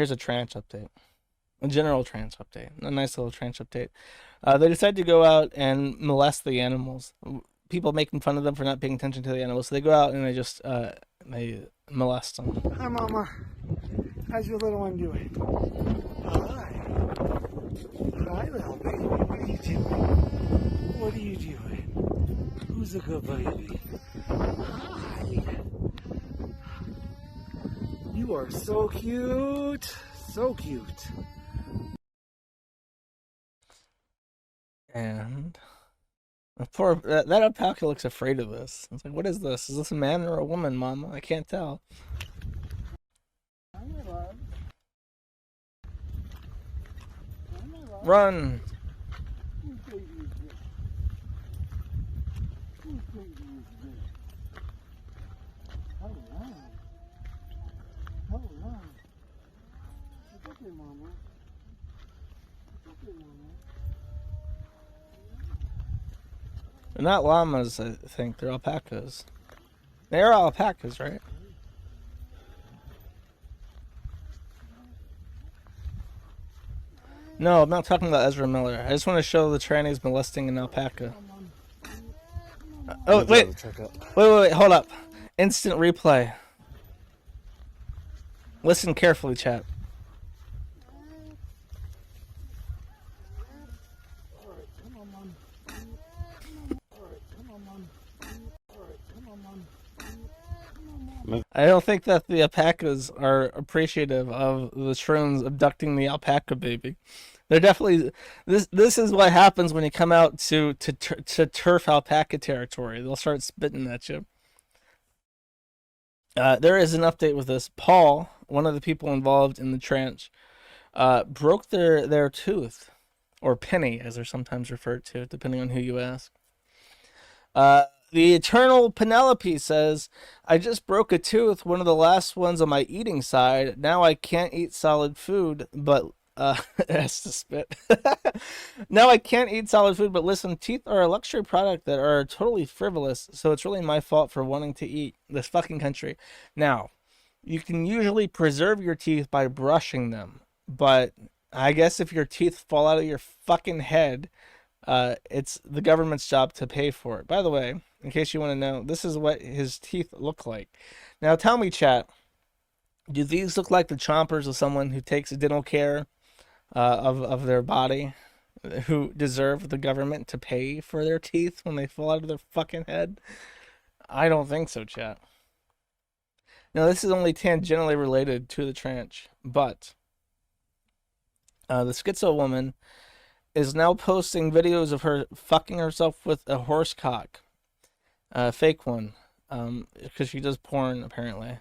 Here's a Tranch update. A general Tranch update. A nice little Tranch update. They decide to go out and molest the animals. People making fun of them for not paying attention to the animals. So they go out and they just they molest them. Hi, Mama. How's your little one doing? Hi. Hi, little baby. What are you doing? What are you doing? Who's a good baby? Hi. You are so cute. So cute. And poor that alpaca looks afraid of this. It's like, what is this? Is this a man or a woman, Mama? I can't tell. Run! They're not llamas, I think. They're alpacas. They're alpacas, right? No, I'm not talking about Ezra Miller. I just want to show the trannies molesting an alpaca. Oh, wait. Wait, hold up. Instant replay. Listen carefully, chat. I don't think that the alpacas are appreciative of the shrooms abducting the alpaca baby. They're definitely this is what happens when you come out to turf alpaca territory. They'll start spitting at you. There is an update with this. Paul, one of the people involved in the Tranch, broke their tooth, or penny, as they're sometimes referred to, depending on who you ask. The eternal Penelope says, I just broke a tooth, one of the last ones on my eating side. Now I can't eat solid food, but has to spit. Now I can't eat solid food, but listen, teeth are a luxury product that are totally frivolous, so it's really my fault for wanting to eat this fucking country. Now, you can usually preserve your teeth by brushing them, but I guess if your teeth fall out of your fucking head, it's the government's job to pay for it. By the way, in case you want to know, this is what his teeth look like. Now tell me, chat, do these look like the chompers of someone who takes dental care of their body, who deserve the government to pay for their teeth when they fall out of their fucking head? I don't think so, chat. Now this is only tangentially related to the Tranch, but the schizo woman is now posting videos of her fucking herself with a horse cock. Fake one. Because she does porn, apparently.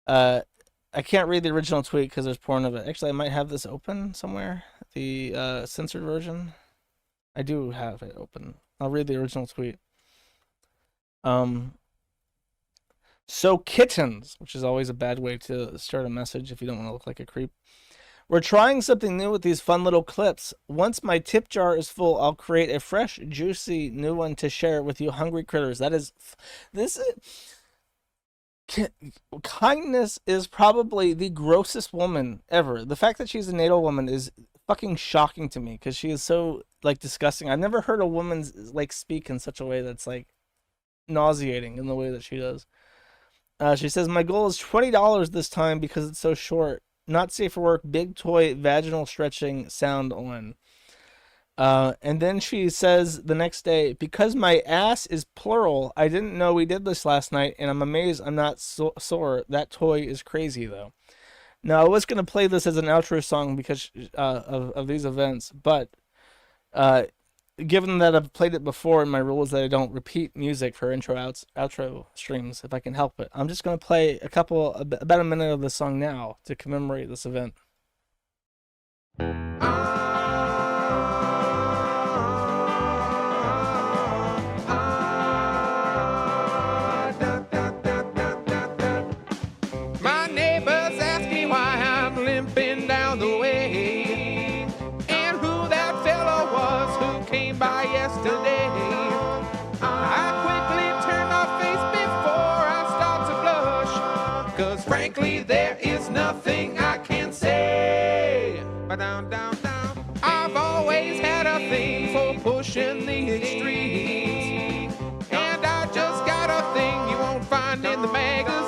I can't read the original tweet because there's porn of it. Actually, I might have this open somewhere. The censored version. I do have it open. I'll read the original tweet. So kittens, which is always a bad way to start a message if you don't want to look like a creep. We're trying something new with these fun little clips. Once my tip jar is full, I'll create a fresh, juicy new one to share with you hungry critters. That is, kindness is probably the grossest woman ever. The fact that she's a NATO woman is fucking shocking to me because she is so, like, disgusting. I've never heard a woman, like, speak in such a way that's, like, nauseating in the way that she does. She says, my goal is $20 this time because it's so short. Not safe for work, big toy, vaginal stretching sound on. And then she says the next day, because my ass is plural, I didn't know we did this last night, and I'm amazed I'm not sore. That toy is crazy, though. Now, I was going to play this as an outro song because of these events, but given that I've played it before, and my rule is that I don't repeat music for outro streams if I can help it, I'm just going to play about a minute of the song now to commemorate this event. My neighbors ask me why I'm limping down the way, and who that fellow was who came by yesterday. I quickly turn my face before I start to blush, 'cause frankly there is nothing I can say. a thing for pushing the extremes. And I just got a thing you won't find in the magazines.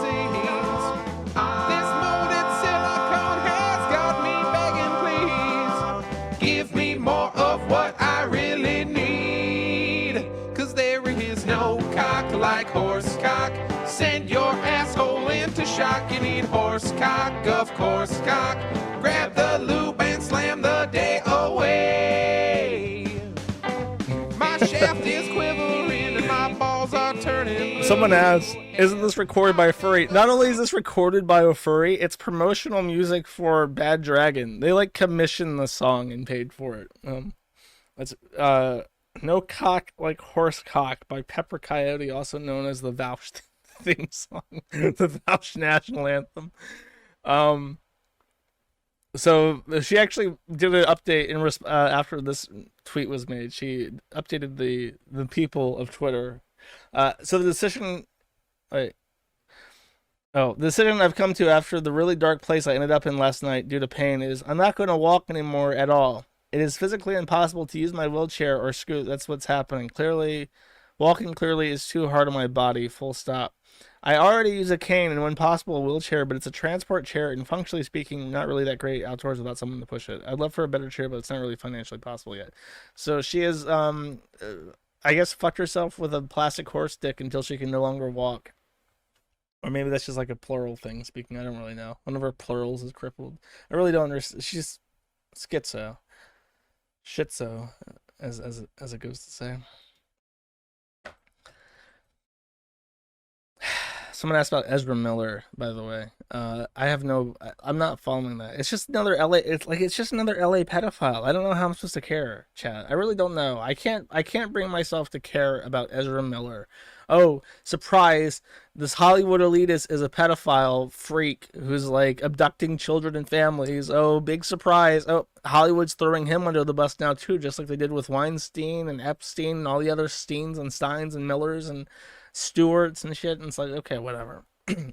This molded silicone has got me begging, please give me more of what I really need. Cause there is no cock like horse cock. Send your asshole into shock. You need horse cock, of course cock. Grab the lube and slam the day away. My shaft is quivering and my balls are turning blue. Someone asked, isn't this recorded by a furry? Not only is this recorded by a furry, it's promotional music for Bad Dragon. They like commissioned the song and paid for it. That's No Cock Like Horse Cock by Pepper Coyote, also known as the Vouch theme song, the Vouch national anthem. So she actually did an update in after this tweet was made. She updated the people of Twitter. So the decision, the decision I've come to after the really dark place I ended up in last night due to pain is I'm not going to walk anymore at all. It is physically impossible to use my wheelchair or scoot. That's what's happening. Walking clearly is too hard on my body. Full stop. I already use a cane and when possible a wheelchair, but it's a transport chair and functionally speaking, not really that great outdoors without someone to push it. I'd love for a better chair, but it's not really financially possible yet. So she is, I guess, fucked herself with a plastic horse dick until she can no longer walk. Or maybe that's just like a plural thing speaking. I don't really know. One of her plurals is crippled. I really don't understand. She's schizo. Shitzo, as it goes to say. Someone asked about Ezra Miller, by the way. I'm not following that. It's just another it's just another LA pedophile. I don't know how I'm supposed to care, chat. I really don't know. I can't bring myself to care about Ezra Miller. Oh, surprise, this Hollywood elitist is a pedophile freak who's like abducting children and families. Oh, big surprise. Oh, Hollywood's throwing him under the bus now too, just like they did with Weinstein and Epstein and all the other Steens and Steins and Millers and Stewarts and shit. And it's like, okay, whatever.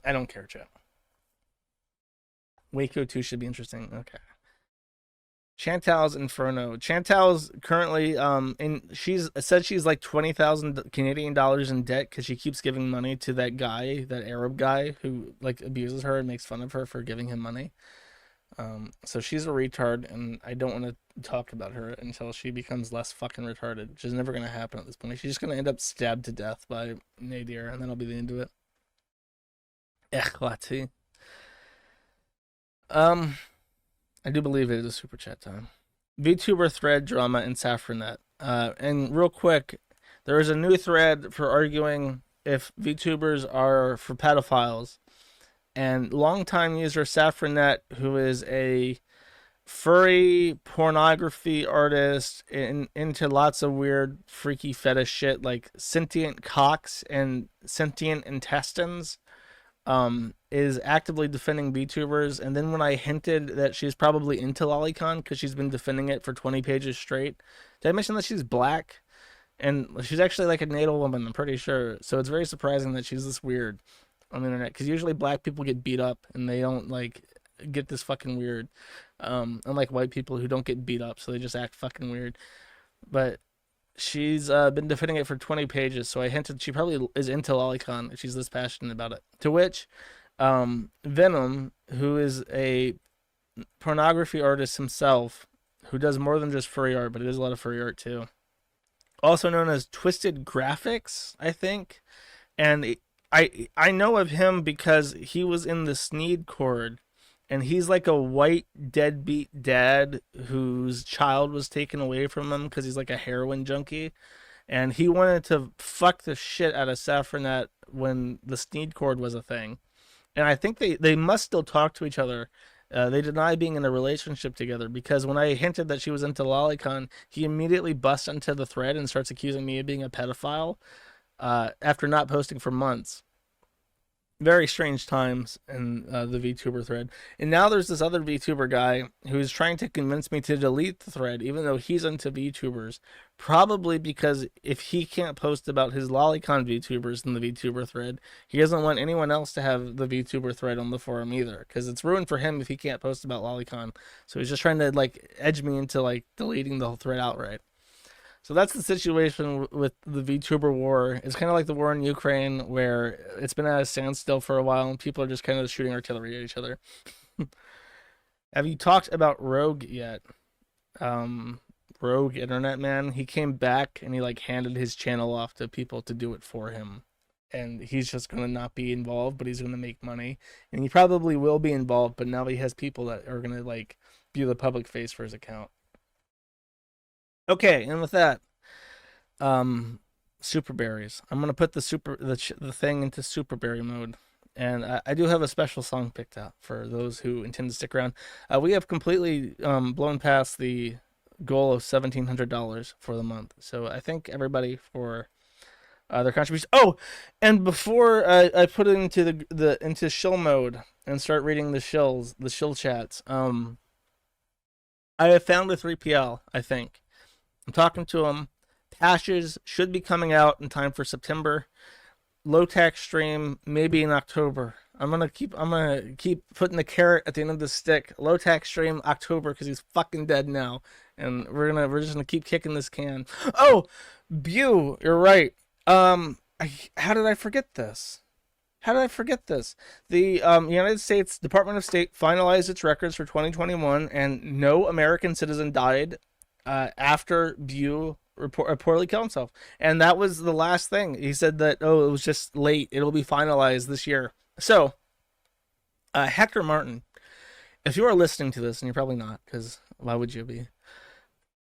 I don't care, chat. Waco 2 should be interesting. Okay. Chantal's Inferno. Chantal's currently she's said she's like 20,000 Canadian dollars in debt because she keeps giving money to that guy, that Arab guy who like abuses her and makes fun of her for giving him money. So she's a retard, and I don't want to talk about her until she becomes less fucking retarded, which is never going to happen at this point. She's just going to end up stabbed to death by Nadir, and then I'll be the end of it. Echlati. I do believe it is a super chat time. VTuber thread drama in Saffronet. And real quick, there is a new thread for arguing if VTubers are for pedophiles. And longtime user Saffronet, who is a furry pornography artist into lots of weird freaky fetish shit like sentient cocks and sentient intestines, is actively defending VTubers. And then when I hinted that she's probably into lolicon because she's been defending it for 20 pages straight, did I mention that she's black? And she's actually like a natal woman, I'm pretty sure. So it's very surprising that she's this weird on the internet, because usually black people get beat up and they don't like get this fucking weird, unlike white people who don't get beat up, so they just act fucking weird. But she's been defending it for 20 pages, so I hinted she probably is into lolicon if she's this passionate about it. To which Venom, who is a pornography artist himself, who does more than just furry art, but it is a lot of furry art too, also known as Twisted Graphics, I think. And I know of him because he was in the Sneed Chord, and he's like a white deadbeat dad whose child was taken away from him because he's like a heroin junkie, and he wanted to fuck the shit out of Saffronet when the Sneed Chord was a thing. And I think they must still talk to each other. They deny being in a relationship together, because when I hinted that she was into lolicon, he immediately busts into the thread and starts accusing me of being a pedophile. After not posting for months. Very strange times in the VTuber thread. And now there's this other VTuber guy who's trying to convince me to delete the thread, even though he's into VTubers. Probably because if he can't post about his lolicon VTubers in the VTuber thread, he doesn't want anyone else to have the VTuber thread on the forum either, because it's ruined for him if he can't post about lolicon. So he's just trying to like edge me into like deleting the whole thread outright. So that's the situation with the VTuber war. It's kind of like the war in Ukraine, where it's been at a standstill for a while, and people are just kind of shooting artillery at each other. Have you talked about Rogue yet? Rogue Internet Man. He came back and he like handed his channel off to people to do it for him, and he's just gonna not be involved, but he's gonna make money, and he probably will be involved. But now he has people that are gonna like be the public face for his account. Okay, and with that, super berries. I'm gonna put the thing into super berry mode, and I do have a special song picked out for those who intend to stick around. We have completely blown past the goal of $1,700 for the month, so I thank everybody for their contributions. Oh, and before I put it into the into shill mode and start reading the shill chats, I have found a 3PL. I think. I'm talking to him. Patches should be coming out in time for September. Low tax stream maybe in October. I'm gonna keep putting the carrot at the end of the stick. Low tax stream October because he's fucking dead now, and we're just gonna keep kicking this can. Oh, Byuu, you're right. How did I forget this? The United States Department of State finalized its records for 2021, and no American citizen died after Byuu poorly killed himself. And that was the last thing. He said that, it was just late. It'll be finalized this year. So, Hector Martin, if you are listening to this, and you're probably not, because why would you be?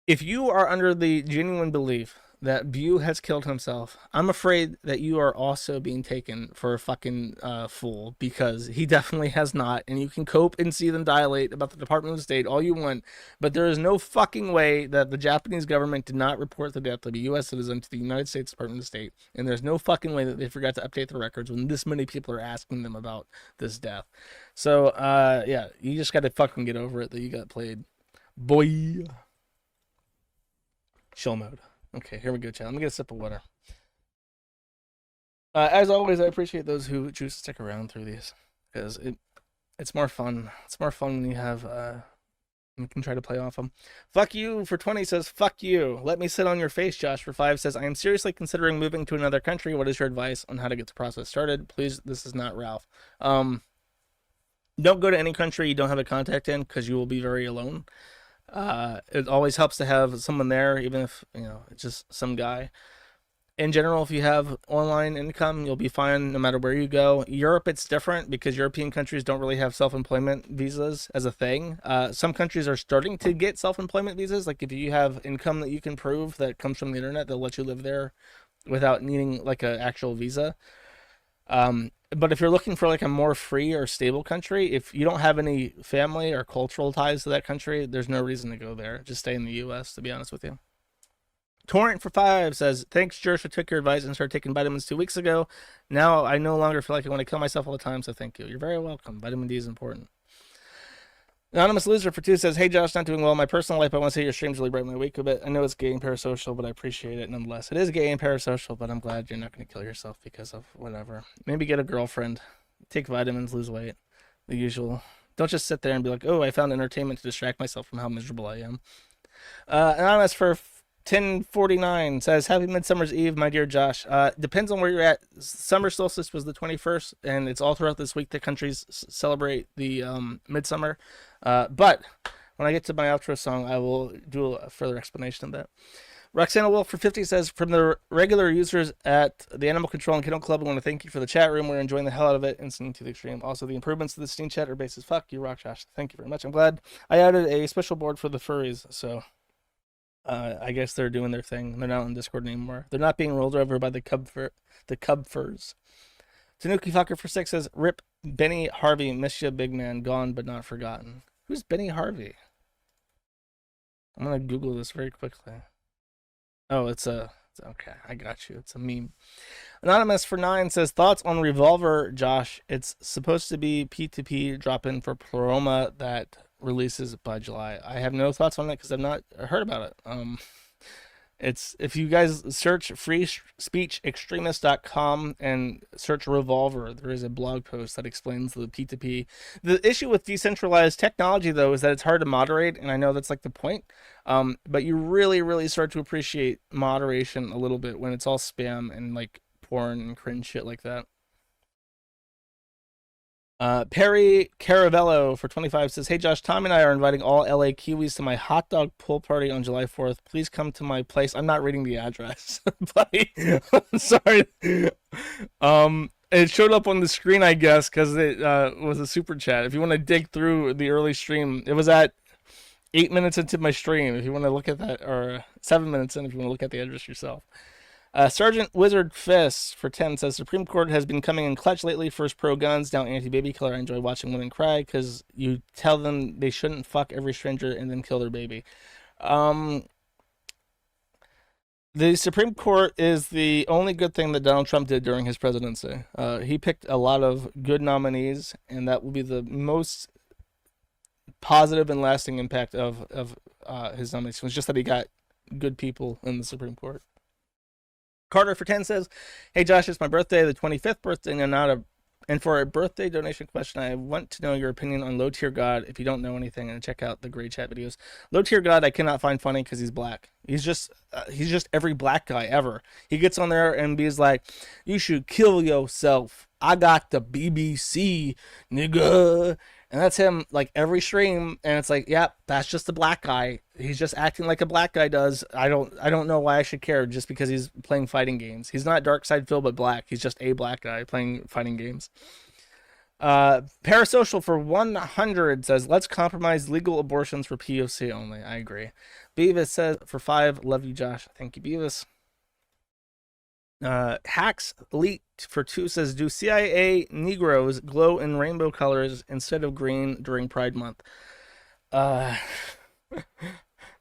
If you are under the genuine belief that Byuu has killed himself, I'm afraid that you are also being taken for a fucking fool, because he definitely has not, and you can cope and see them dilate about the Department of State all you want, but there is no fucking way that the Japanese government did not report the death of a U.S. citizen to the United States Department of State, and there's no fucking way that they forgot to update the records when this many people are asking them about this death. So, yeah, you just gotta fucking get over it that you got played. Boy. Chill mode. Okay, here we go, chat. Let me get a sip of water. As always, I appreciate those who choose to stick around through these, because it's more fun. It's more fun when you have we can try to play off them. Fuck you for 20 says, fuck you. Let me sit on your face, Josh for 5 says, I am seriously considering moving to another country. What is your advice on how to get the process started? Please, this is not Ralph. Don't go to any country you don't have a contact in, because you will be very alone. It always helps to have someone there, even if, it's just some guy. In general, if you have online income, you'll be fine no matter where you go. Europe, it's different because European countries don't really have self-employment visas as a thing. Some countries are starting to get self-employment visas. Like if you have income that you can prove that comes from the internet, they'll let you live there without needing like an actual visa. But if you're looking for like a more free or stable country, if you don't have any family or cultural ties to that country, there's no reason to go there. Just stay in the U.S., to be honest with you. Torrent for 5 says, thanks, Josh. I took your advice and started taking vitamins 2 weeks ago. Now I no longer feel like I want to kill myself all the time, so thank you. You're very welcome. Vitamin D is important. Anonymous Loser for 2 says, hey, Josh, not doing well in my personal life. I want to say your streams really brighten my week a bit. I know it's gay and parasocial, but I appreciate it nonetheless. It is gay and parasocial, but I'm glad you're not going to kill yourself because of whatever. Maybe get a girlfriend. Take vitamins, lose weight. The usual. Don't just sit there and be like, oh, I found entertainment to distract myself from how miserable I am. Anonymous for 1049 says, happy Midsummer's Eve, my dear Josh. Depends on where you're at. Summer solstice was the 21st, and it's all throughout this week that countries celebrate the midsummer. But when I get to my outro song, I will do a further explanation of that. Roxana Wolf for 50 says, from the regular users at the Animal Control and Kennel Club, I want to thank you for the chat room. We're enjoying the hell out of it and singing to the extreme. Also, the improvements to the Steam chat are basis. Fuck you, rock, Josh. Thank you very much. I'm glad I added a special board for the furries, so I guess they're doing their thing. They're not on Discord anymore. They're not being rolled over by the cub furs. Tanuki Fucker for 6 says, rip Benny Harvey, miss ya, big man, gone but not forgotten. Who's Benny Harvey? I'm gonna Google this very quickly. Oh, okay, I got you. It's a meme. Anonymous for 9 says, thoughts on Revolver, Josh? It's supposed to be P2P drop-in for Proma that releases by July. I have no thoughts on it because I've not heard about it. It's if you guys search freespeechextremist.com and search Revolver, there is a blog post that explains the P2P. The issue with decentralized technology, though, is that it's hard to moderate, and I know that's like the point. But you really, really start to appreciate moderation a little bit when it's all spam and like porn and cringe shit like that. Perry Caravello for 25 says, "Hey Josh, Tom and I are inviting all LA Kiwis to my hot dog pool party on July 4th. Please come to my place." I'm not reading the address, buddy. I'm sorry. It showed up on the screen, I guess, because it was a super chat. If you want to dig through the early stream, it was at 8 minutes into my stream. If you want to look at that, or 7 minutes in, if you want to look at the address yourself. Sergeant Wizard Fist for 10 says, "Supreme Court has been coming in clutch lately. First pro guns, now anti-baby killer. I enjoy watching women cry because you tell them they shouldn't fuck every stranger and then kill their baby." The Supreme Court is the only good thing that Donald Trump did during his presidency. He picked a lot of good nominees, and that will be the most positive and lasting impact of his nomination. It's just that he got good people in the Supreme Court. Carter for 10 says, "Hey Josh, it's my birthday, the 25th birthday, and for a birthday donation question, I want to know your opinion on Low Tier God. If you don't know anything, and check out the Gray Chat videos. Low Tier God, I cannot find funny because he's black. He's just every black guy ever. He gets on there and he's like, 'You should kill yourself. I got the BBC, nigga.' And that's him like every stream, and it's like, yep, that's just a black guy. He's just acting like a black guy does. I don't know why I should care just because he's playing fighting games. He's not Dark Side Phil, but black. He's just a black guy playing fighting games." Parasocial for 100 says, "Let's compromise legal abortions for POC only." I agree. Beavis says for 5, "Love you, Josh." Thank you, Beavis. Hacks Leaked for 2 says, "Do CIA Negroes glow in rainbow colors instead of green during Pride Month?"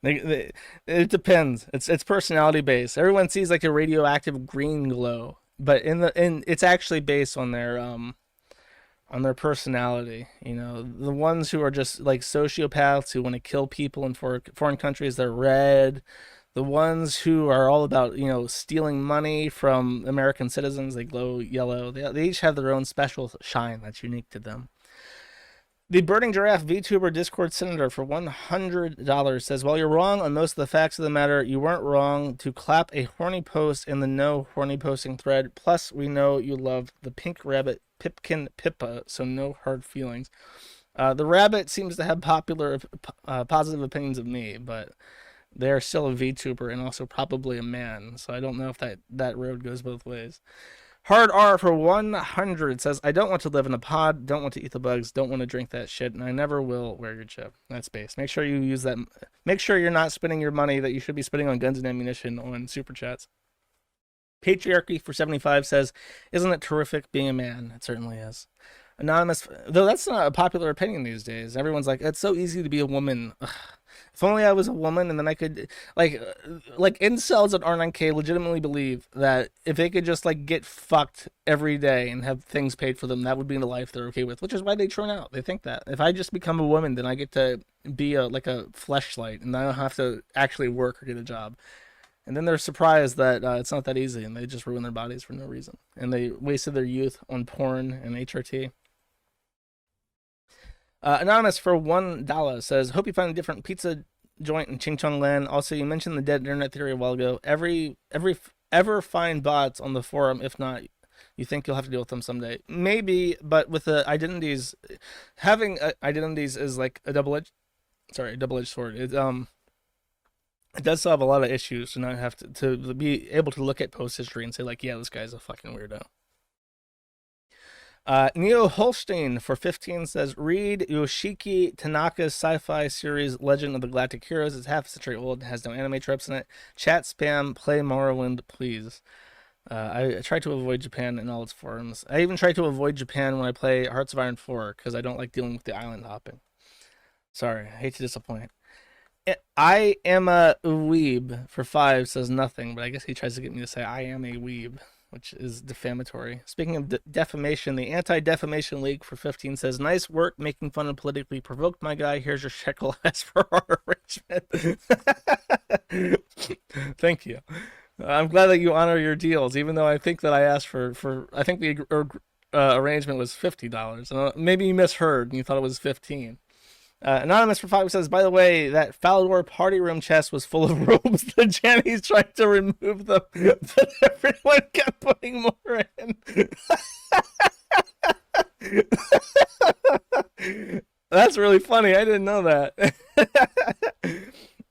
It depends. It's personality based. Everyone sees like a radioactive green glow, but it's actually based on their personality. You know, the ones who are just like sociopaths who want to kill people in foreign countries, they're red. The ones who are all about, stealing money from American citizens, they glow yellow. They each have their own special shine that's unique to them. The Burning Giraffe VTuber Discord Senator for $100 says, "While you're wrong on most of the facts of the matter, you weren't wrong to clap a horny post in the no horny posting thread. Plus, we know you love the pink rabbit Pipkin Pippa, so no hard feelings." The rabbit seems to have positive opinions of me, but they're still a VTuber and also probably a man, so I don't know if that road goes both ways. Hard R for 100 says, "I don't want to live in a pod, don't want to eat the bugs, don't want to drink that shit, and I never will wear your chip." That's base. Make sure you use that. Make sure you're not spending your money that you should be spending on guns and ammunition on super chats. Patriarchy for 75 says, "Isn't it terrific being a man?" It certainly is. Anonymous, though that's not a popular opinion these days. Everyone's like, "It's so easy to be a woman." Ugh. If only I was a woman, and then I could, like incels at R9K legitimately believe that if they could just like get fucked every day and have things paid for them, that would be the life they're okay with. Which is why they turn out. They think that if I just become a woman, then I get to be a fleshlight, and I don't have to actually work or get a job. And then they're surprised that it's not that easy, and they just ruin their bodies for no reason, and they wasted their youth on porn and HRT. Anonymous for $1 says, "Hope you find a different pizza joint in Ching Chong Land. Also, you mentioned the dead internet theory a while ago. Ever find bots on the forum? If not, you think you'll have to deal with them someday? Maybe, but with the identities, having identities is like a double-edged sword. It does solve a lot of issues to not have to be able to look at post history and say like, yeah, this guy's a fucking weirdo." Neo Holstein for 15 says, "Read Yoshiki Tanaka's sci-fi series Legend of the Galactic Heroes. It's half a century old and has no anime tropes in it. Chat spam, play Morrowind, please." I try to avoid Japan in all its forms. I even try to avoid Japan when I play Hearts of Iron 4 because I don't like dealing with the island hopping. Sorry, I hate to disappoint. I am a weeb for 5 says nothing, but I guess he tries to get me to say I am a weeb. which is defamatory. Speaking of defamation, the Anti-Defamation League for 15 says, nice work making fun of politically provoked, my guy. Here's your shekel as for our arrangement. Thank you. I'm glad that you honor your deals, even though I think that I asked for I think the arrangement was $50. Maybe you misheard and you thought it was 15. Anonymous for 5 says, by the way, that Falador party room chest was full of robes. The Jannies tried to remove them, but everyone kept putting more in. That's really funny. I didn't know that.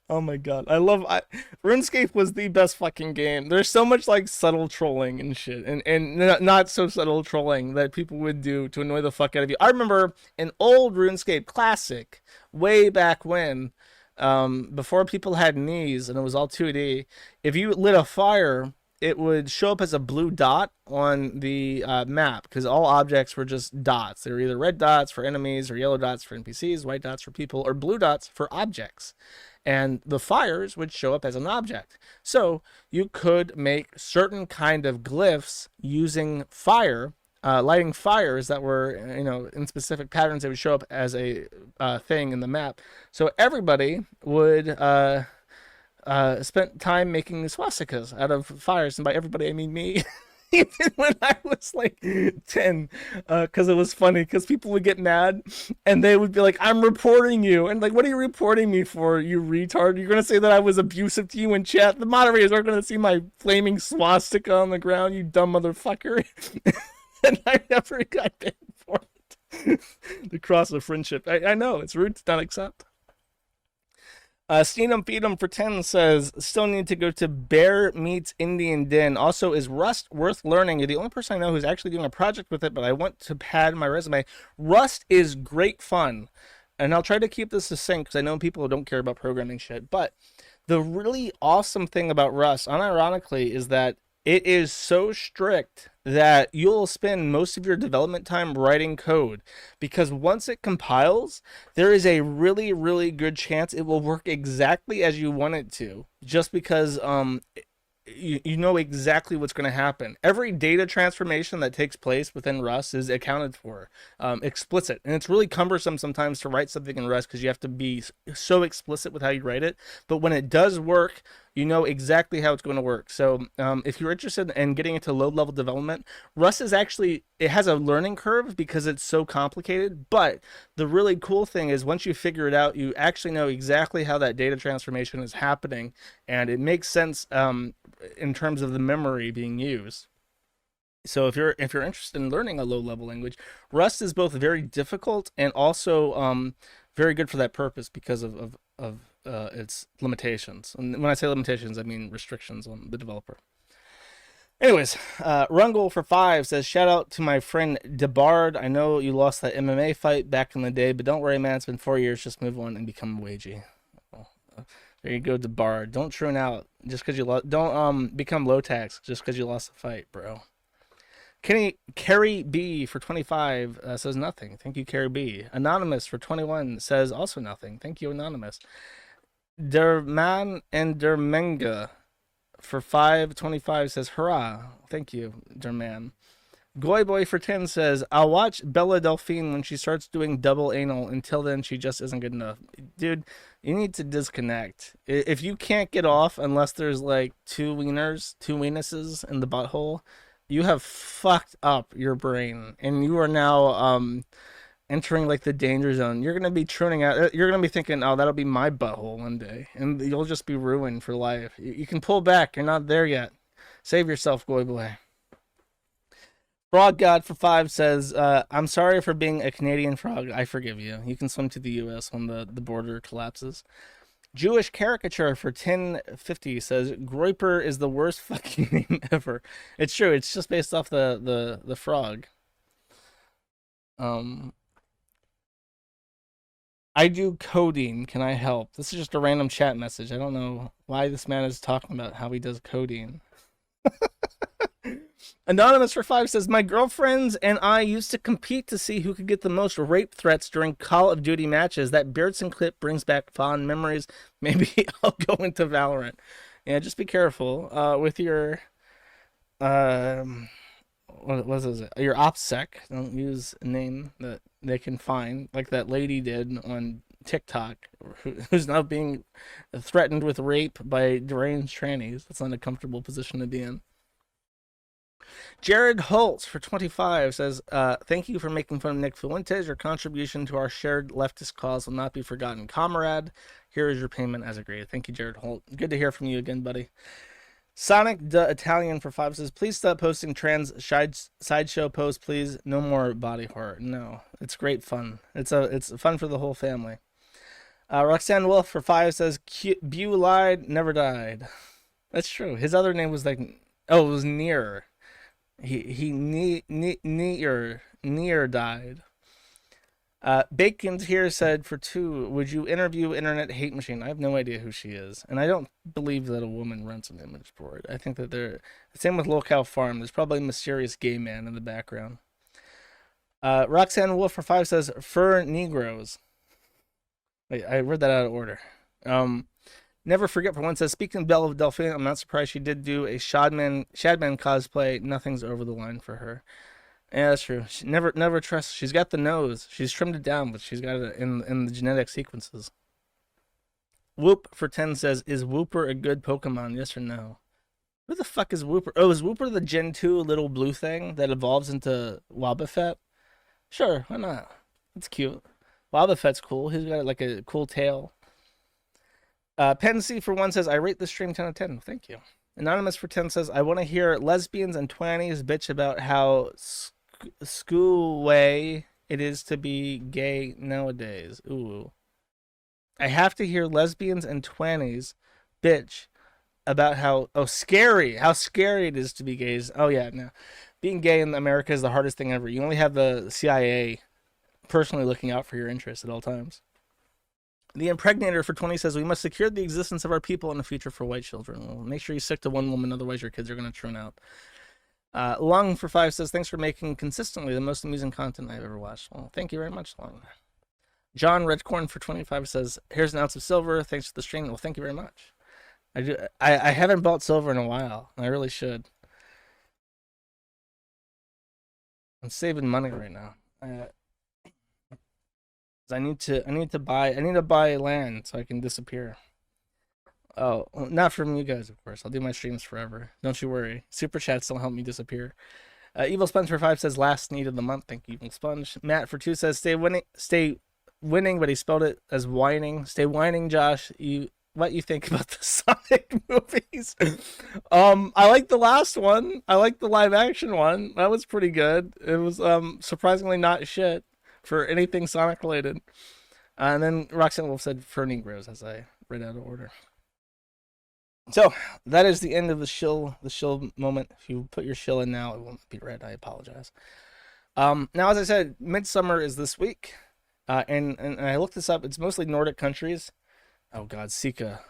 Oh my god. RuneScape was the best fucking game. There's so much like subtle trolling and shit, and not so subtle trolling that people would do to annoy the fuck out of you. I remember an old RuneScape classic way back when, before people had knees and it was all 2D. If you lit a fire, it would show up as a blue dot on the map, because all objects were just dots. They were either red dots for enemies or yellow dots for NPCs, white dots for people, or blue dots for objects. And the fires would show up as an object. So you could make certain kind of glyphs using fire, lighting fires that were, in specific patterns. They would show up as a thing in the map. So everybody would spend time making swastikas out of fires. And by everybody, I mean me. Even when I was like 10, because it was funny, because people would get mad and they would be like, I'm reporting you. And like, what are you reporting me for, you retard? You're going to say that I was abusive to you in chat? The moderators aren't going to see my flaming swastika on the ground, you dumb motherfucker. And I never got banned for it. The cross of friendship. I know, it's rude to not accept. Steenum Feedum for 10 says, still need to go to Bear Meets Indian Den. Also, is Rust worth learning? You're the only person I know who's actually doing a project with it, but I want to pad my resume. Rust is great fun. And I'll try to keep this succinct because I know people who don't care about programming shit. But the really awesome thing about Rust, unironically, is that it is so strict that you'll spend most of your development time writing code, because once it compiles, there is a really, really good chance it will work exactly as you want it to, just because you know exactly what's going to happen. Every data transformation that takes place within Rust is accounted for, explicit. And it's really cumbersome sometimes to write something in Rust because you have to be so explicit with how you write it. But when it does work, you know exactly how it's going to work. So if you're interested in getting into low-level development, Rust is actually, it has a learning curve because it's so complicated. But the really cool thing is once you figure it out, you actually know exactly how that data transformation is happening. And it makes sense in terms of the memory being used. So if you're interested in learning a low-level language, Rust is both very difficult and also very good for that purpose because of its limitations. And when I say limitations, I mean restrictions on the developer. Anyways, Rungel for 5 says, shout out to my friend DeBard. I know you lost that MMA fight back in the day, but don't worry, man. It's been 4 years. Just move on and become wagey. There you go, DeBard. Don't tune out just because you lost. Don't become low tax just because you lost the fight, bro. Carrie B for 25 says nothing. Thank you, Carrie B. Anonymous for 21 says also nothing. Thank you, Anonymous. Derman and Dermenga for 525 says hurrah. Thank you, Derman. Goy Boy for 10 says, I'll watch Bella Delphine when she starts doing double anal. Until then, she just isn't good enough. Dude, you need to disconnect. If you can't get off unless there's like two weenuses in the butthole, you have fucked up your brain. And you are now entering like the danger zone. You're going to be tuning out. You're going to be thinking, oh, that'll be my butthole one day. And you'll just be ruined for life. You can pull back. You're not there yet. Save yourself, Goy Boy. Frog God for 5 says, I'm sorry for being a Canadian frog. I forgive you. You can swim to the U.S. when the border collapses. Jewish Caricature for 1050 says, Groiper is the worst fucking name ever. It's true. It's just based off the frog. I do coding. Can I help? This is just a random chat message. I don't know why this man is talking about how he does coding. Anonymous for 5 says, my girlfriends and I used to compete to see who could get the most rape threats during Call of Duty matches. That Beardson clip brings back fond memories. Maybe I'll go into Valorant. Yeah, just be careful with your What is it? Your OPSEC. Don't use a name that they can find, like that lady did on TikTok, who's now being threatened with rape by deranged trannies. That's not a comfortable position to be in. Jared Holtz for 25 says, thank you for making fun of Nick Fuentes. Your contribution to our shared leftist cause will not be forgotten. Comrade, here is your payment as agreed. Thank you, Jared Holt. Good to hear from you again, buddy. Sonic the Italian for 5 says, please stop posting trans sideshow posts, please. No more body horror. No, it's great fun. It's fun for the whole family. Roxanne Wolf for 5 says, Byuu lied, never died. That's true. His other name was like, it was Near. He near died. Bacon's here said for 2, would you interview Internet Hate Machine? I have no idea who she is, and I don't believe that a woman runs an image board. I think that they're same with Locale Farm. There's probably a mysterious gay man in the background. Roxanne Wolf for 5 says fur Negroes. Wait, I read that out of order. Never Forget for 1 says, speaking of Belle of Delphine, I'm not surprised she did do a Shadman cosplay. Nothing's over the line for her. Yeah, that's true. She never trusts. She's got the nose. She's trimmed it down, but she's got it in the genetic sequences. Whoop for 10 says, is Whooper a good Pokemon? Yes or no? Who the fuck is Whooper? Oh, is Whooper the Gen 2 little blue thing that evolves into Wobbuffet? Sure, why not? It's cute. Wobbuffet's cool. He's got like a cool tail. Pensy for 1 says, I rate this stream 10 out of 10. Thank you. Anonymous for 10 says, I want to hear lesbians and twannies bitch about how school way it is to be gay nowadays. Ooh. I have to hear lesbians and twannies bitch about how scary it is to be gays. Oh yeah, no. Being gay in America is the hardest thing ever. You only have the CIA personally looking out for your interests at all times. The Impregnator for 20 says, we must secure the existence of our people in the future for white children. Well, make sure you stick to one woman, otherwise your kids are going to turn out. Lung for 5 says, thanks for making consistently the most amusing content I've ever watched. Well, thank you very much, Lung. John Redcorn for 25 says, here's an ounce of silver. Thanks for the stream. Well, thank you very much. I haven't bought silver in a while. I really should. I'm saving money right now. I need to buy land so I can disappear. Oh, not from you guys, of course. I'll do my streams forever. Don't you worry. Superchats don't help me disappear. Evil Sponge for 5 says last need of the month. Thank you, Evil Sponge. Matt for 2 says stay winning, but he spelled it as whining. Stay whining, Josh. What you think about the Sonic movies? I like the last one. I like the live action one. That was pretty good. It was surprisingly not shit for anything Sonic related. And then Roxanne Wolf said for Negroes, as I read out of order. So that is the end of the shill moment. If you put your shill in now, it won't be read. I apologize. Now, as I said, Midsummer is this week. And I looked this up. It's mostly Nordic countries. Oh God, Sika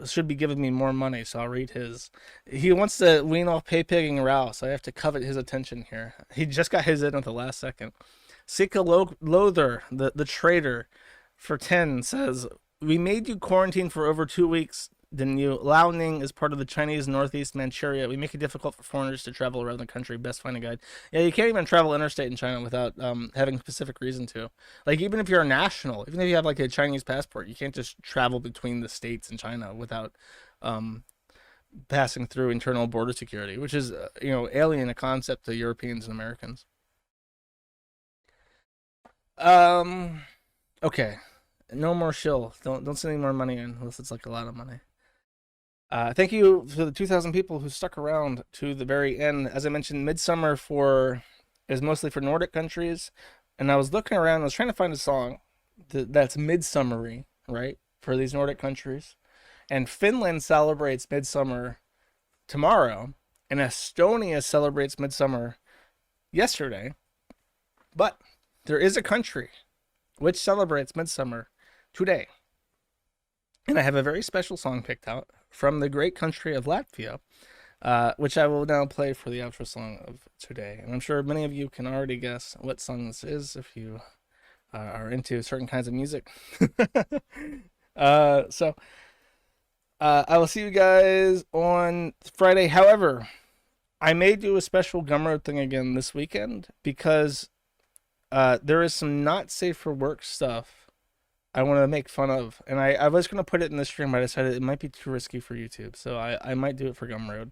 should be giving me more money, so I'll read his. He wants to wean off pay pigging Rao, so I have to covet his attention here. He just got his in at the last second. Sika Loather, the traitor, for 10 says, we made you quarantine for over 2 weeks, didn't you? Liaoning is part of the Chinese Northeast Manchuria. We make it difficult for foreigners to travel around the country. Best find a guide. Yeah, you can't even travel interstate in China without having a specific reason to. Like, even if you're a national, even if you have like a Chinese passport, you can't just travel between the states and China without passing through internal border security, which is alien a concept to Europeans and Americans. Okay, no more shill. Don't send any more money in unless it's like a lot of money. Thank you for the 2,000 people who stuck around to the very end. As I mentioned, Midsummer is mostly for Nordic countries, and I was looking around. I was trying to find a song that's midsummery, right, for these Nordic countries. And Finland celebrates Midsummer tomorrow, and Estonia celebrates Midsummer yesterday. But there is a country which celebrates Midsummer today. And I have a very special song picked out from the great country of Latvia, which I will now play for the outro song of today. And I'm sure many of you can already guess what song this is if you are into certain kinds of music. I will see you guys on Friday. However, I may do a special Gumroad thing again this weekend because there is some not safe for work stuff I want to make fun of, and I was going to put it in the stream, but I decided it might be too risky for YouTube, so I might do it for Gumroad.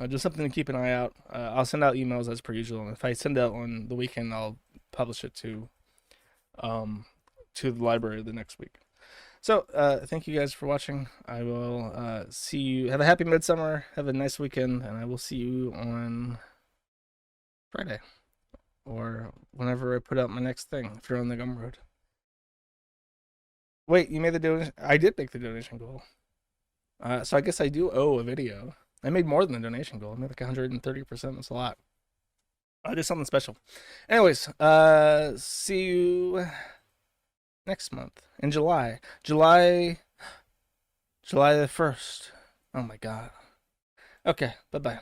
Just something to keep an eye out. I'll send out emails as per usual, and if I send out on the weekend, I'll publish it to the library the next week. So, thank you guys for watching. I will see you. Have a happy midsummer. Have a nice weekend, and I will see you on Friday or whenever I put out my next thing. If you're on the Gumroad. Wait, you made the donation? I did make the donation goal. So I guess I do owe a video. I made more than the donation goal. I made like 130%. That's a lot. I did something special. Anyways, see you next month in July. July the 1st. Oh my god. Okay, bye-bye.